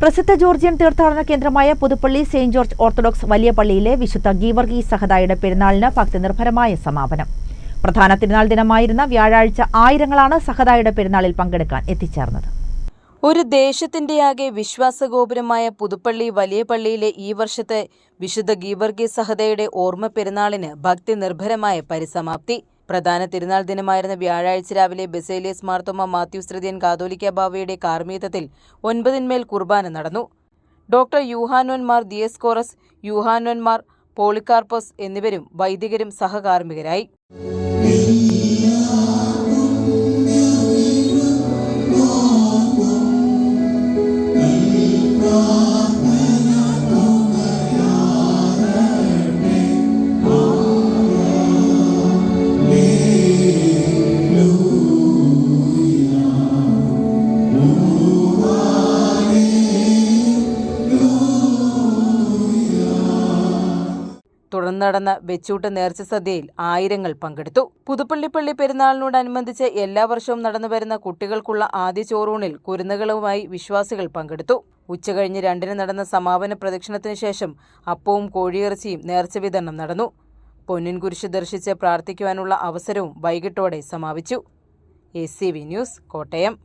പ്രസിദ്ധ ജോർജിയൻ തീർത്ഥാടന കേന്ദ്രമായ പുതുപ്പള്ളി സെയിന്റ് ജോർജ് ഓർത്തഡോക്സ് വലിയ പള്ളിയിലെ വിശുദ്ധ ഗീവർഗീസ് സഹദായുടെ പെരുന്നാളിന് ഭക്തിനിർഭരമായ സമാപനം. പ്രധാന തിരുനാൾ ദിനമായിരുന്ന വ്യാഴാഴ്ച ആയിരങ്ങളാണ് സഹദായുടെ പെരുന്നാളിൽ പങ്കെടുക്കാൻ എത്തിച്ചേർന്നത്. ഒരു ദേശത്തിന്റെയാകെ വിശ്വാസഗോപുരമായ പുതുപ്പള്ളി വലിയ പള്ളിയിലെ ഈ വർഷത്തെ വിശുദ്ധ ഗീവർഗീസ് സഹദയുടെ ഓർമ്മ പെരുന്നാളിന് ഭക്തി നിർഭരമായ പരിസമാപ്തി. പ്രധാന തിരുനാൾ ദിനമായിരുന്ന വ്യാഴാഴ്ച രാവിലെ ബസേലിയസ് മാർത്തോമ മാത്യൂസ് തൃതീയൻ കാതോലിക്ക ബാവയുടെ കാർമ്മികത്വത്തിൽ 9 കുർബാന നടന്നു. ഡോക്ടർ യൂഹാനോൻ മാർ ദിയസ്കോറസ്, യൂഹാനോൻ മാർ പോളികാർപ്പോസ് എന്നിവരും വൈദികരും സഹകാർമ്മികരായി. തുടർന്ന് നടന്ന വെച്ചൂട്ട് നേർച്ച സദ്യയിൽ ആയിരങ്ങൾ പങ്കെടുത്തു. പുതുപ്പള്ളി പള്ളി പെരുന്നാളിനോടനുബന്ധിച്ച് എല്ലാ വർഷവും നടന്നുവരുന്ന കുട്ടികൾക്കുള്ള ആദ്യ ചോറൂണിൽ കുരുന്നുകളുമായി വിശ്വാസികൾ പങ്കെടുത്തു. ഉച്ചകഴിഞ്ഞ് 2-ന് നടന്ന സമാപന പ്രദക്ഷിണത്തിനു ശേഷം അപ്പവും കോഴിയിറച്ചിയും നേർച്ച വിതരണം നടന്നു. പൊന്നിൻ കുരിശ് ദർശിച്ച് പ്രാർത്ഥിക്കുവാനുള്ള അവസരവും വൈകിട്ടോടെ സമാപിച്ചു. ACV news, Kottayam.